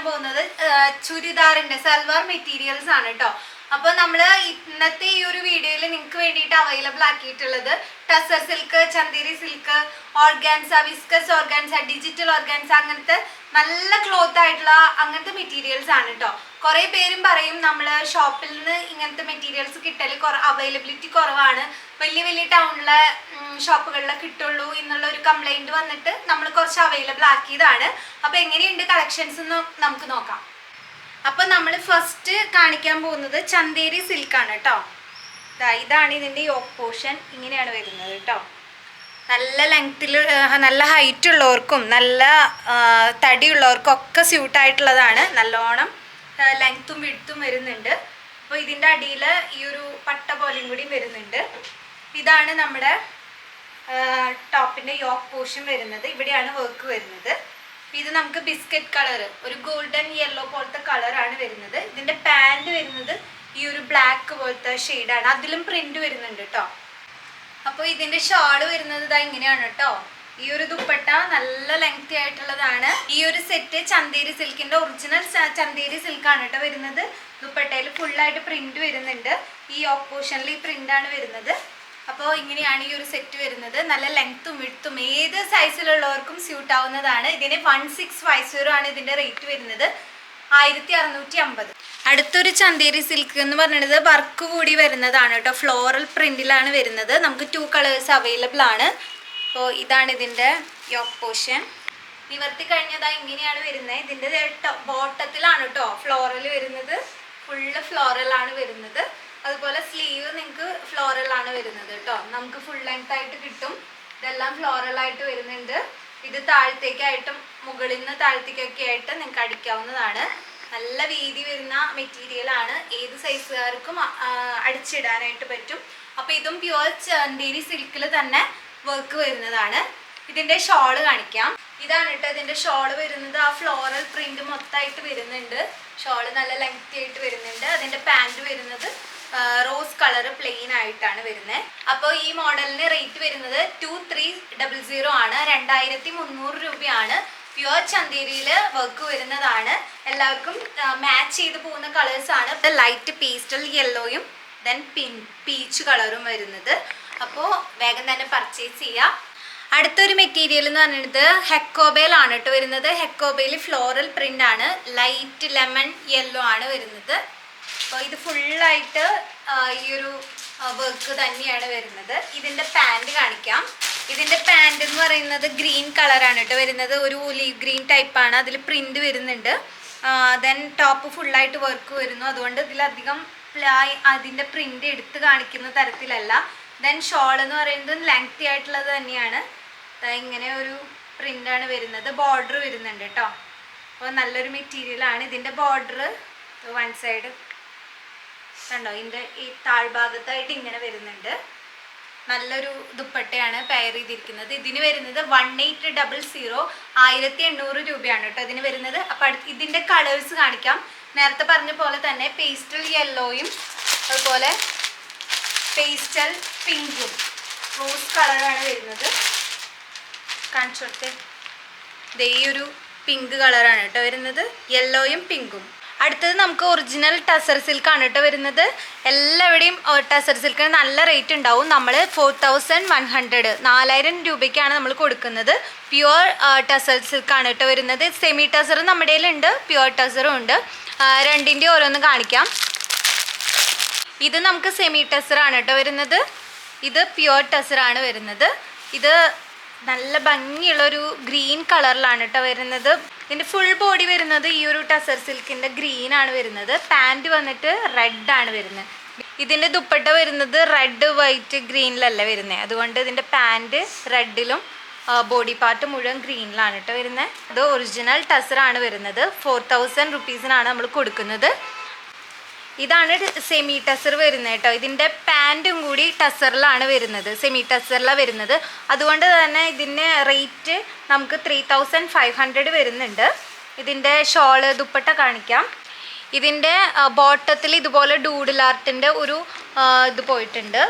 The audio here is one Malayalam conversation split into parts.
പോകുന്നത് ചുരിദാറിന്റെ സൽവാർ മെറ്റീരിയൽസ് ആണ് കേട്ടോ. അപ്പോൾ നമ്മൾ ഇന്നത്തെ ഈ ഒരു വീഡിയോയിൽ നിങ്ങൾക്ക് വേണ്ടിയിട്ട് അവൈലബിൾ ആക്കിയിട്ടുള്ളത് tussar silk, Chanderi silk, organza, viscose organza, digital organza, അങ്ങനത്തെ നല്ല ക്ലോത്ത് ആയിട്ടുള്ള അങ്ങനത്തെ മെറ്റീരിയൽസ് ആണ് കേട്ടോ. കുറേ പേരും പറയും നമ്മൾ ഷോപ്പിൽ നിന്ന് ഇങ്ങനത്തെ മെറ്റീരിയൽസ് കിട്ടൽ അവൈലബിലിറ്റി കുറവാണ്, വലിയ വലിയ ടൗണിലെ ഷോപ്പുകളിലെ കിട്ടുള്ളൂ എന്നുള്ള ഒരു കംപ്ലൈൻറ്റ് വന്നിട്ട് നമ്മൾ കുറച്ച് അവൈലബിൾ ആക്കിയതാണ്. അപ്പോൾ എങ്ങനെയുണ്ട് കളക്ഷൻസ് എന്ന് നമുക്ക് നോക്കാം. അപ്പോൾ നമ്മൾ ഫസ്റ്റ് കാണിക്കാൻ പോകുന്നത് ചന്തേരി സിൽക്കാണ് കേട്ടോ. ഇതാണ് ഇതിൻ്റെ യോക്ക് പോർഷൻ, ഇങ്ങനെയാണ് വരുന്നത് കേട്ടോ. നല്ല ലെങ്ത്തിൽ, നല്ല ഹൈറ്റ് ഉള്ളവർക്കും നല്ല തടിയുള്ളവർക്കും ഒക്കെ സ്യൂട്ടായിട്ടുള്ളതാണ്. നല്ലോണം ലെങ്ത്തും വിഡ്ത്തും വരുന്നുണ്ട്. അപ്പോൾ ഇതിൻ്റെ അടിയിൽ ഈ ഒരു പട്ട പോലെയും കൂടി വരുന്നുണ്ട്. ഇതാണ് നമ്മുടെ ടോപ്പിൻ്റെ യോക്ക് പോർഷൻ വരുന്നത്. ഇവിടെയാണ് വർക്ക് വരുന്നത്. ഇത് നമുക്ക് ബിസ്ക്കറ്റ് കളർ, ഒരു ഗോൾഡൻ യെല്ലോ പോലത്തെ കളറാണ് വരുന്നത്. ഇതിൻ്റെ പാൻറ് വരുന്നത് ഈ ഒരു ബ്ലാക്ക് പോലത്തെ ഷെയ്ഡാണ്, അതിലും പ്രിന്റ് വരുന്നുണ്ട് കേട്ടോ. അപ്പോൾ ഇതിൻ്റെ ഷാള് വരുന്നത് ഇതാ ഇങ്ങനെയാണ് കേട്ടോ. ഈ ഒരു ദുപ്പട്ട നല്ല ലെങ്തി ആയിട്ടുള്ളതാണ്. ഈ ഒരു സെറ്റ് ചന്തേരി സിൽക്കിൻ്റെ ഒറിജിനൽ ചന്തേരി സിൽക്കാണ് കേട്ടോ വരുന്നത്. ദുപ്പട്ടയിൽ ഫുള്ളായിട്ട് പ്രിന്റ് വരുന്നുണ്ട്. ഈ യോക്ക് പോർഷനിൽ ഈ പ്രിന്റാണ് വരുന്നത്. അപ്പോൾ ഇങ്ങനെയാണ് ഈ ഒരു സെറ്റ് വരുന്നത്. നല്ല ലെങ്ത്തും വിഡ്ത്തും ഏത് സൈസിലുള്ളവർക്കും സ്യൂട്ട് ആവുന്നതാണ്. ഇതിന് 1650 ആണ് ഇതിൻ്റെ റേറ്റ് വരുന്നത്, 1650. അടുത്തൊരു ചന്തേരി സിൽക്ക് എന്ന് പറയുന്നത് വർക്ക് കൂടി വരുന്നതാണ് കേട്ടോ. ഫ്ലോറൽ പ്രിന്റിലാണ് വരുന്നത്. നമുക്ക് 2 കളേഴ്സ് അവൈലബിൾ ആണ്. അപ്പോൾ ഇതാണ് ഇതിൻ്റെ യോക്ക് പോർഷൻ. നിവർത്തി കഴിഞ്ഞതാ ഇങ്ങനെയാണ് വരുന്നത്. ഇതിൻ്റെ ബോട്ടത്തിലാണ് കേട്ടോ ഫ്ലോറൽ വരുന്നത്. ഫുള്ള് ഫ്ലോറലാണ് വരുന്നത്. അതുപോലെ സ്ലീവ് നിങ്ങൾക്ക് ഫ്ലോറലാണ് വരുന്നത് കേട്ടോ. നമുക്ക് ഫുൾ ലെങ്ത് ആയിട്ട് കിട്ടും. ഇതെല്ലാം ഫ്ലോറലായിട്ട് വരുന്നുണ്ട്. ഇത് താഴത്തേക്കായിട്ടും മുകളിൽ നിന്ന് താഴത്തേക്കൊക്കെ ആയിട്ട് നിങ്ങൾക്ക് അടിക്കാവുന്നതാണ്. നല്ല വീതി വരുന്ന മെറ്റീരിയലാണ്. ഏത് സൈസുകാർക്കും അടിച്ചിടാനായിട്ട് പറ്റും. അപ്പോൾ ഇതും പ്യുവർ ചന്തേരി സിൽക്കിൽ തന്നെ വർക്ക് വരുന്നതാണ്. ഇതിൻ്റെ ഷോള് കാണിക്കാം. ഇതാണ് കേട്ടോ ഇതിൻ്റെ ഷോള് വരുന്നത്. ആ ഫ്ലോറൽ പ്രിന്റ് മൊത്തമായിട്ട് വരുന്നുണ്ട്. ഷോള് നല്ല ലെങ്തി ആയിട്ട് വരുന്നുണ്ട്. അതിൻ്റെ പാൻറ് വരുന്നത് റോസ് കളർ പ്ലെയിൻ ആയിട്ടാണ് വരുന്നത്. അപ്പോൾ ഈ മോഡലിന് റേറ്റ് വരുന്നത് 2300 ആണ്, 2300 രൂപയാണ്. പ്യുവർ ചന്തേരിയിൽ വർക്ക് വരുന്നതാണ്. എല്ലാവർക്കും മാച്ച് ചെയ്ത് പോകുന്ന കളേഴ്സ് ആണ്. ലൈറ്റ് പേസ്റ്റൽ യെല്ലോയും ദെൻ പീച്ച് കളറും വരുന്നത്. അപ്പോൾ വേഗം തന്നെ പർച്ചേസ് ചെയ്യാം. അടുത്തൊരു മെറ്റീരിയൽ എന്ന് പറയുന്നത് ഹക്കോബയിലാണ് കേട്ടോ വരുന്നത്. ഹക്കോബയിൽ ഫ്ലോറൽ പ്രിന്റ് ആണ്. ലൈറ്റ് ലെമൺ യെല്ലോ ആണ് വരുന്നത്. അപ്പോൾ ഇത് ഫുള്ളായിട്ട് ഈ ഒരു വർക്ക് തന്നെയാണ് വരുന്നത്. ഇതിൻ്റെ പാൻറ് കാണിക്കാം. ഇതിൻ്റെ പാൻറ് എന്ന് പറയുന്നത് ഗ്രീൻ കളറാണ് കേട്ടോ വരുന്നത്. ഒരു ലീവ് ഗ്രീൻ ടൈപ്പാണ്. അതിൽ പ്രിന്റ് വരുന്നുണ്ട്. ദെൻ ടോപ്പ് ഫുള്ളായിട്ട് വർക്ക് വരുന്നു. അതുകൊണ്ട് ഇതിലധികം അതിൻ്റെ പ്രിന്റ് എടുത്ത് കാണിക്കുന്ന തരത്തിലല്ല. ദെൻ ഷോൾ എന്ന് പറയുന്നത് ലെങ്തി ആയിട്ടുള്ളത് തന്നെയാണ്. ഇങ്ങനെ ഒരു പ്രിൻ്റാണ് വരുന്നത്. ബോർഡർ വരുന്നുണ്ട് കേട്ടോ. അപ്പോൾ നല്ലൊരു മെറ്റീരിയലാണ്. ഇതിൻ്റെ ബോർഡർ വൺ സൈഡ് കണ്ടോ, ഇതിൻ്റെ ഈ താഴ്ഭാഗത്തായിട്ട് ഇങ്ങനെ വരുന്നുണ്ട്. നല്ലൊരു ദുപ്പട്ടയാണ് പെയർ ചെയ്തിരിക്കുന്നത്. ഇതിന് വരുന്നത് 1800, 1800 രൂപയാണ് കേട്ടോ ഇതിന് വരുന്നത്. അപ്പോൾ ഇതിൻ്റെ കളേഴ്സ് കാണിക്കാം. നേരത്തെ പറഞ്ഞ പോലെ തന്നെ പേസ്റ്റൽ യെല്ലോയും അതുപോലെ പേസ്റ്റൽ പിങ്കും റോസ് കളറാണ് വരുന്നത്. കാണിച്ചു കൊടുത്തേ. ഈ ഒരു പിങ്ക് കളറാണ് കേട്ടോ വരുന്നത്, യെല്ലോയും പിങ്കും. അടുത്തത് നമുക്ക് ഒറിജിനൽ ടസർ സിൽക്കാണ് കേട്ടോ വരുന്നത്. എല്ലാവിടെയും ടസർ സിൽക്കിന് നല്ല റേറ്റ് ഉണ്ടാവും. നമ്മൾ 4100, 4000 രൂപയ്ക്കാണ് നമ്മൾ കൊടുക്കുന്നത്. പ്യുവർ ടസർ സിൽക്കാണ് കേട്ടോ വരുന്നത്. സെമി ടസർ നമ്മുടെ കയ്യിലുണ്ട്, പ്യുവർ ടസറും ഉണ്ട്. രണ്ടിൻ്റെ ഓരോന്ന് കാണിക്കാം. ഇത് നമുക്ക് സെമി ടസറാണ് കേട്ടോ വരുന്നത്. ഇത് പ്യുവർ ടസറാണ് വരുന്നത്. ഇത് നല്ല ഭംഗിയുള്ളൊരു ഗ്രീൻ കളറിലാണ് കേട്ടോ വരുന്നത്. ഇതിൻ്റെ ഫുൾ ബോഡി വരുന്നത് ഈ ഒരു ടസർ സിൽക്കിൻ്റെ ഗ്രീനാണ് വരുന്നത്. പാൻറ് വന്നിട്ട് റെഡാണ് വരുന്നത്. ഇതിൻ്റെ ദുപ്പട്ട വരുന്നത് റെഡ് വൈറ്റ് ഗ്രീനിലല്ല വരുന്നത്. അതുകൊണ്ട് ഇതിൻ്റെ പാൻറ് റെഡിലും ബോഡി പാർട്ട് മുഴുവൻ ഗ്രീനിലാണ് കേട്ടോ വരുന്നത്. ഇത് ഒറിജിനൽ ടസറാണ് വരുന്നത്. 4000 റുപ്പീസിനാണ് നമ്മൾ കൊടുക്കുന്നത്. ഇതാണ് സെമി ടസർ വരുന്നത് കേട്ടോ. ഇതിൻ്റെ പാൻറ്റും കൂടി ടസറിലാണ് വരുന്നത്, സെമി ടസറിലാണ് വരുന്നത്. അതുകൊണ്ട് തന്നെ ഇതിന് റേറ്റ് നമുക്ക് 3500 വരുന്നുണ്ട്. ഇതിൻ്റെ ഷോള് ദുപ്പട്ട കാണിക്കാം. ഇതിൻ്റെ ബോട്ടത്തിൽ ഇതുപോലെ ഡൂഡിൽ ആർട്ടിൻ്റെ ഒരു ഇത് പോയിട്ടുണ്ട്.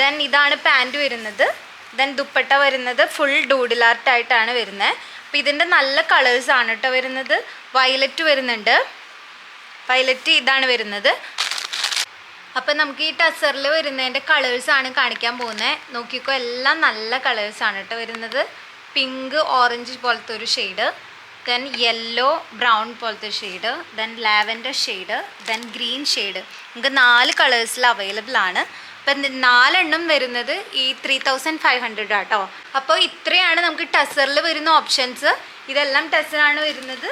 ദെൻ ഇതാണ് പാൻറ് വരുന്നത്. ദെൻ ദുപ്പട്ട വരുന്നത് ഫുൾ ഡൂഡിൽ ആർട്ടായിട്ടാണ് വരുന്നത്. അപ്പോൾ ഇതിൻ്റെ നല്ല കളേഴ്സാണ് കേട്ടോ വരുന്നത്. വയലറ്റ് വരുന്നുണ്ട്, വയലറ്റ് ഇതാണ് വരുന്നത്. അപ്പം നമുക്ക് ഈ ടസറിൽ വരുന്നതിൻ്റെ കളേഴ്സാണ് കാണിക്കാൻ പോകുന്നത്. നോക്കിക്കോ, എല്ലാം നല്ല കളേഴ്സാണ് കേട്ടോ വരുന്നത്. പിങ്ക് ഓറഞ്ച് പോലത്തെ ഒരു ഷെയ്ഡ്, ദെൻ യെല്ലോ ബ്രൗൺ പോലത്തെ shade, then lavender shade, then green shade. നമുക്ക് 4 കളേഴ്സിൽ അവൈലബിൾ ആണ്. അപ്പം 4 വരുന്നത് ഈ 3500 ആട്ടോ. അപ്പോൾ ഇത്രയാണ് നമുക്ക് ടസറിൽ വരുന്ന ഓപ്ഷൻസ്. ഇതെല്ലാം ടസറാണ് വരുന്നത്.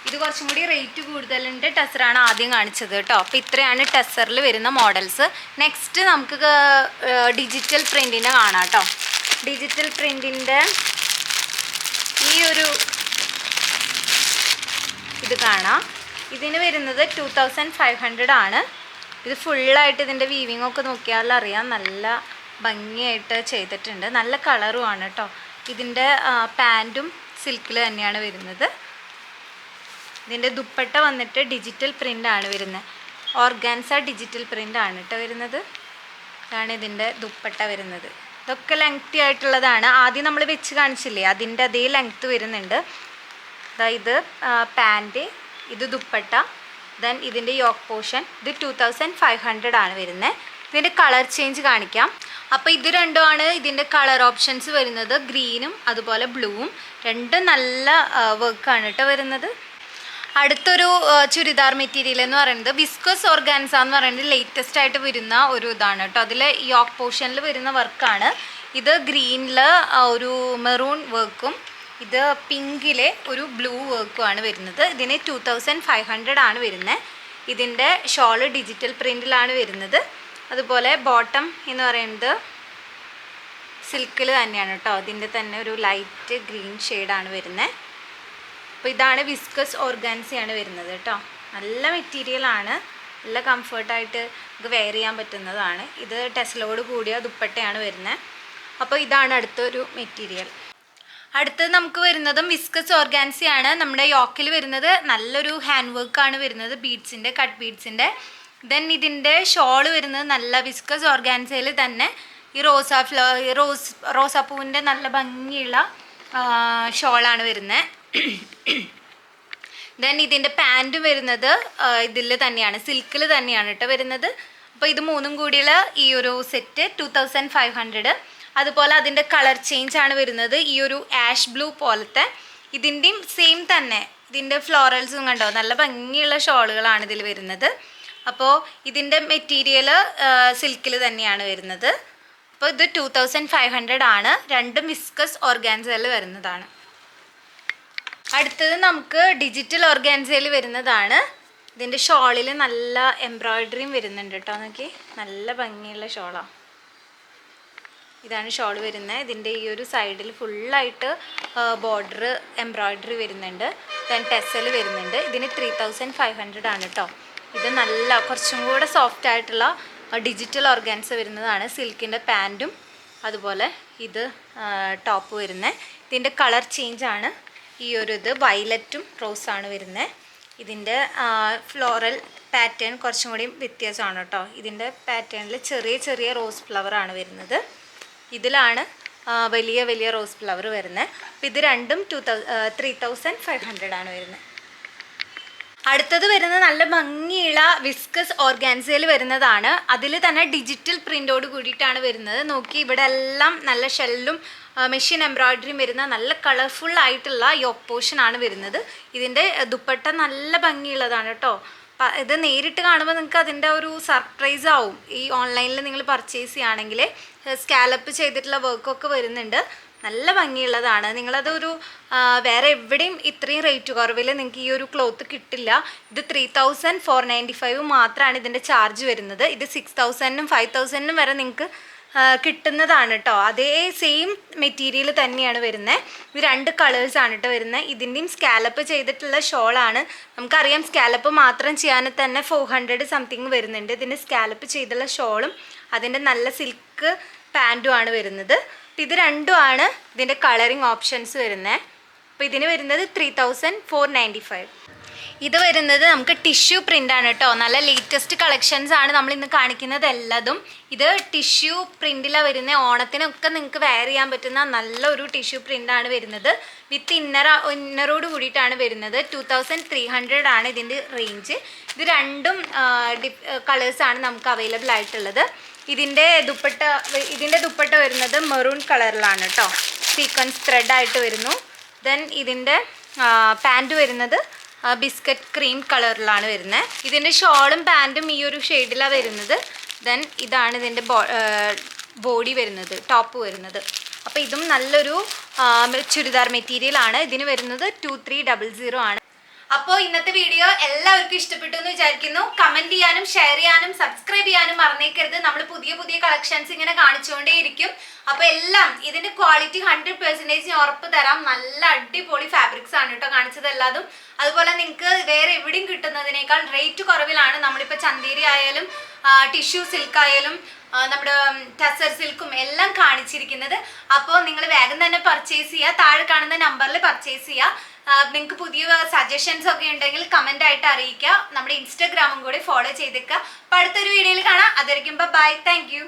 ഇത് കുറച്ചും കൂടി റേറ്റ് കൂടുതലുണ്ട്. ടസറാണ് ആദ്യം കാണിച്ചത് കേട്ടോ. അപ്പോൾ ഇത്രയാണ് ടസറിൽ വരുന്ന മോഡൽസ്. നെക്സ്റ്റ് നമുക്ക് ഡിജിറ്റൽ പ്രിൻറ്റിൻ്റെ കാണാം കേട്ടോ. ഡിജിറ്റൽ പ്രിൻറ്റിൻ്റെ ഈ ഒരു ഇത് കാണാം. ഇതിന് വരുന്നത് 2500 ആണ്. ഇത് ഫുള്ളായിട്ട് ഇതിൻ്റെ വീവിങ് ഒക്കെ നോക്കിയാൽ അറിയാം, നല്ല ഭംഗിയായിട്ട് ചെയ്തിട്ടുണ്ട്. നല്ല കളറുമാണ് കേട്ടോ. ഇതിൻ്റെ പാൻറ്റും സിൽക്കിൽ തന്നെയാണ് വരുന്നത്. ഇതിൻ്റെ ദുപ്പട്ട വന്നിട്ട് ഡിജിറ്റൽ പ്രിൻ്റാണ് വരുന്നത്. ഓർഗാൻസ ഡിജിറ്റൽ പ്രിൻ്റാണ് കേട്ടോ വരുന്നത്. ഇതാണ് ഇതിൻ്റെ ദുപ്പട്ട വരുന്നത്. ഇതൊക്കെ ലെങ്തി ആയിട്ടുള്ളതാണ്. ആദ്യം നമ്മൾ വെച്ച് കാണിച്ചില്ലേ, അതിൻ്റെ അതേ ലെങ്ത്ത് വരുന്നുണ്ട്. ഇത് പാൻറ്റ്, ഇത് ദുപ്പട്ട, ദെൻ ഇതിൻ്റെ യോക്ക് പോർഷൻ. ഇത് 2500 ആണ് വരുന്നത്. ഇതിൻ്റെ കളർ ചേഞ്ച് കാണിക്കാം. അപ്പോൾ ഇത് രണ്ടുമാണ് ഇതിൻ്റെ കളർ ഓപ്ഷൻസ് വരുന്നത്. ഗ്രീനും അതുപോലെ ബ്ലൂവും, രണ്ടും നല്ല വർക്കാണ് കേട്ടോ വരുന്നത്. അടുത്തൊരു ചുരിദാർ മെറ്റീരിയൽ എന്ന് പറയുന്നത് വിസ്കസ് ഓർഗാൻസ എന്ന് പറയുന്നത് ലേറ്റസ്റ്റ് ആയിട്ട് വരുന്ന ഒരു ഇതാണ് കേട്ടോ. അതിൽ യോക്ക് പോർഷനിൽ വരുന്ന വർക്കാണ്. ഇത് ഗ്രീനിൽ ഒരു മെറൂൺ വർക്കും ഇത് പിങ്കിലെ ഒരു ബ്ലൂ വർക്കുമാണ് വരുന്നത്. ഇതിന് 2500 ആണ് വരുന്നത്. ഇതിൻ്റെ ഷോള് ഡിജിറ്റൽ പ്രിൻറ്റിലാണ് വരുന്നത്. അതുപോലെ ബോട്ടം എന്ന് പറയുന്നത് സിൽക്കിൽ തന്നെയാണ് കേട്ടോ. അതിൻ്റെ തന്നെ ഒരു ലൈറ്റ് ഗ്രീൻ ഷെയ്ഡാണ് വരുന്നത്. അപ്പോൾ ഇതാണ് വിസ്കസ് ഓർഗാൻസയാണ് വരുന്നത് കേട്ടോ. നല്ല മെറ്റീരിയലാണ്, നല്ല കംഫർട്ടായിട്ട് നമുക്ക് വെയർ ചെയ്യാൻ പറ്റുന്നതാണ്. ഇത് ടെസ്ലോട് കൂടിയ ദുപ്പട്ടയാണ് വരുന്നത്. അപ്പോൾ ഇതാണ് അടുത്തൊരു മെറ്റീരിയൽ. അടുത്തത് നമുക്ക് വരുന്നതും വിസ്കസ് ഓർഗാൻസയാണ്. നമ്മുടെ യോക്കിൽ വരുന്നത് നല്ലൊരു ഹാൻഡ് വർക്കാണ് വരുന്നത്, ബീഡ്സിൻ്റെ, കട്ട് ബീഡ്സിൻ്റെ. ദെൻ ഇതിൻ്റെ ഷോള് വരുന്നത് നല്ല വിസ്കസ് ഓർഗാൻസയിൽ തന്നെ ഈ റോസാപ്പൂവിൻ്റെ നല്ല ഭംഗിയുള്ള ഷോളാണ് വരുന്നത്. ദെൻ ഇതിൻ്റെ പാൻറ്റ് വരുന്നത് ഇതിൽ തന്നെയാണ്, സിൽക്കിൽ തന്നെയാണ് കേട്ടോ വരുന്നത്. അപ്പോൾ ഇത് മൂന്നും കൂടിയുള്ള ഈ ഒരു സെറ്റ് 2500. അതുപോലെ അതിൻ്റെ കളർ ചേഞ്ച് ആണ് വരുന്നത്. ഈ ഒരു ആഷ് ബ്ലൂ പോലത്തെ, ഇതിൻ്റെയും സെയിം തന്നെ, ഇതിൻ്റെ ഫ്ലോറൽസും കണ്ടോ, നല്ല ഭംഗിയുള്ള ഷോളുകളാണ് ഇതിൽ വരുന്നത്. അപ്പോൾ ഇതിൻ്റെ മെറ്റീരിയൽ സിൽക്കിൽ തന്നെയാണ് വരുന്നത്. അപ്പോൾ ഇത് 2500 ആണ്. രണ്ടും വിസ്കസ് ഓർഗാൻസയിൽ വരുന്നതാണ്. അടുത്തത് നമുക്ക് ഡിജിറ്റൽ ഓർഗാൻസയിൽ വരുന്നതാണ്. ഇതിൻ്റെ ഷോളിൽ നല്ല എംബ്രോയ്ഡറിയും വരുന്നുണ്ട് കേട്ടോ. നോക്കി, നല്ല ഭംഗിയുള്ള ഷോളാണ്. ഇതാണ് ഷോൾ വരുന്നത്. ഇതിൻ്റെ ഈ ഒരു സൈഡിൽ ഫുള്ളായിട്ട് ബോർഡർ എംബ്രോയ്ഡറി വരുന്നുണ്ട്. ദെൻ ടെസൽ വരുന്നുണ്ട്. ഇതിന് 3500 ആണ് കേട്ടോ. ഇത് നല്ല കുറച്ചും കൂടെ സോഫ്റ്റ് ആയിട്ടുള്ള ഡിജിറ്റൽ ഓർഗാൻസ വരുന്നതാണ്. സിൽക്കിൻ്റെ പാൻറ്റും അതുപോലെ ഇത് ടോപ്പ് വരുന്നത്. ഇതിൻ്റെ കളർ ചേഞ്ചാണ് ഈ ഒരു ഇത് വയലറ്റും റോസാണ് വരുന്നത്. ഇതിൻ്റെ ഫ്ലോറൽ പാറ്റേൺ കുറച്ചും കൂടി വ്യത്യാസമാണ് കേട്ടോ. ഇതിൻ്റെ പാറ്റേണിൽ ചെറിയ ചെറിയ റോസ് ഫ്ലവറാണ് വരുന്നത്. ഇതിലാണ് വലിയ വലിയ റോസ് ഫ്ലവർ വരുന്നത്. അപ്പോൾ ഇത് രണ്ടും 3500 ആണ് വരുന്നത്. അടുത്തത് വരുന്നത് നല്ല ഭംഗിയുള്ള വിസ്കസ് ഓർഗാൻസയിൽ വരുന്നതാണ്. അതിൽ തന്നെ ഡിജിറ്റൽ പ്രിൻ്റോട് കൂടിയിട്ടാണ് വരുന്നത്. നോക്കി, ഇവിടെ എല്ലാം നല്ല ഷെല്ലും മെഷീൻ എംബ്രോയ്ഡറിയും വരുന്ന നല്ല കളർഫുൾ ആയിട്ടുള്ള യോക്ക് പോർഷനാണ് വരുന്നത്. ഇതിൻ്റെ ദുപ്പട്ട നല്ല ഭംഗിയുള്ളതാണ് കേട്ടോ. ഇത് നേരിട്ട് കാണുമ്പോൾ നിങ്ങൾക്ക് അതിൻ്റെ ഒരു സർപ്രൈസ് ആവും. ഈ ഓൺലൈനിൽ നിങ്ങൾ പർച്ചേസ് ചെയ്യുകയാണെങ്കിൽ സ്കാലപ്പ് ചെയ്തിട്ടുള്ള വർക്കൊക്കെ വരുന്നുണ്ട്. നല്ല ഭംഗിയുള്ളതാണ്. നിങ്ങളതൊരു വേറെ എവിടെയും ഇത്രയും റേറ്റ് കുറവിൽ നിങ്ങൾക്ക് ഈ ഒരു ക്ലോത്ത് കിട്ടില്ല. ഇത് 3495 മാത്രമാണ് ഇതിൻ്റെ ചാർജ് വരുന്നത്. ഇത് 6000-നും 5000-നും വരെ നിങ്ങൾക്ക് കിട്ടുന്നതാണ് കേട്ടോ. അതേ സെയിം മെറ്റീരിയൽ തന്നെയാണ് വരുന്നത്. ഇത് 2 കളേഴ്സാണ് കേട്ടോ വരുന്നത്. ഇതിൻ്റെയും സ്കാലപ്പ് ചെയ്തിട്ടുള്ള ഷോളാണ്. നമുക്കറിയാം സ്കാലപ്പ് മാത്രം ചെയ്യാൻ തന്നെ 400 സംതിങ് വരുന്നുണ്ട്. ഇതിൻ്റെ സ്കാലപ്പ് ചെയ്തുള്ള ഷോളും അതിൻ്റെ നല്ല സിൽക്ക് പാൻറ്റുമാണ് വരുന്നത്. അപ്പോൾ ഇത് രണ്ടുമാണ് ഇതിൻ്റെ കളറിങ് ഓപ്ഷൻസ് വരുന്നത്. അപ്പോൾ ഇതിന് വരുന്നത് 3495. ഇത് വരുന്നത് നമുക്ക് ടിഷ്യൂ പ്രിന്റ് ആണ് കേട്ടോ. നല്ല ലേറ്റസ്റ്റ് കളക്ഷൻസ് ആണ് നമ്മൾ ഇന്ന് കാണിക്കുന്നത് എല്ലാതും. ഇത് ടിഷ്യൂ പ്രിന്റിലാണ് വരുന്നത്. ഓണത്തിനൊക്കെ നിങ്ങൾക്ക് വെയർ ചെയ്യാൻ പറ്റുന്ന നല്ലൊരു ടിഷ്യൂ പ്രിന്റ് ആണ് വരുന്നത്. വിത്ത് ഇന്നറോട് കൂടിയിട്ടാണ് വരുന്നത്. 2300 ആണ് ഇതിൻ്റെ റേഞ്ച്. ഇത് രണ്ടും കളേഴ്സാണ് നമുക്ക് അവൈലബിൾ ആയിട്ടുള്ളത്. ഇതിൻ്റെ ദുപ്പട്ട വരുന്നത് മെറൂൺ കളറിലാണ് കേട്ടോ. സീക്വൻസ് ത്രെഡ് ആയിട്ട് വരുന്നു. ദെൻ ഇതിൻ്റെ പാൻറ് വരുന്നത് ബിസ്ക്കറ്റ് ക്രീം കളറിലാണ് വരുന്നത്. ഇതിൻ്റെ ഷോളും പാൻറ്റും ഈ ഒരു ഷെയ്ഡിലാണ് വരുന്നത്. ദെൻ ഇതാണ് ഇതിൻ്റെ ബോഡി വരുന്നത്, ടോപ്പ് വരുന്നത്. അപ്പോൾ ഇതും നല്ലൊരു ചുരിദാർ മെറ്റീരിയൽ ആണ്. ഇതിന് വരുന്നത് 2300 ആണ്. അപ്പോൾ ഇന്നത്തെ വീഡിയോ എല്ലാവർക്കും ഇഷ്ടപ്പെട്ടു എന്ന് വിചാരിക്കുന്നു. കമന്റ് ചെയ്യാനും ഷെയർ ചെയ്യാനും സബ്സ്ക്രൈബ് ചെയ്യാനും മറന്നേക്കരുത്. നമ്മൾ പുതിയ പുതിയ കളക്ഷൻസ് ഇങ്ങനെ കാണിച്ചുകൊണ്ടേയിരിക്കും. അപ്പോൾ എല്ലാം ഇതിന്റെ ക്വാളിറ്റി 100% ഞാൻ ഉറപ്പ് തരാം. നല്ല അടിപൊളി ഫാബ്രിക്സ് ആണ് കേട്ടോ കാണിച്ചത് എല്ലാതും. അതുപോലെ നിങ്ങൾക്ക് വേറെ എവിടെയും കിട്ടുന്നതിനേക്കാൾ റേറ്റ് കുറവിലാണ് നമ്മളിപ്പോൾ ചന്തേരി ആയാലും ടിഷ്യൂ സിൽക്ക് ആയാലും നമ്മുടെ ടസർ സിൽക്കും എല്ലാം കാണിച്ചിരിക്കുന്നത്. അപ്പോൾ നിങ്ങൾ വേഗം തന്നെ പർച്ചേസ് ചെയ്യുക. താഴെ കാണുന്ന നമ്പറിൽ പർച്ചേസ് ചെയ്യുക. നിങ്ങൾക്ക് പുതിയ സജഷൻസ് ഒക്കെ ഉണ്ടെങ്കിൽ കമന്റ് ആയിട്ട് അറിയിക്കുക. നമ്മുടെ ഇൻസ്റ്റാഗ്രാമും കൂടി ഫോളോ ചെയ്തേക്കുക. അപ്പോൾ അടുത്തൊരു വീഡിയോയിൽ കാണാം. അതുവരെയ്ക്കും ബൈ. Thank you.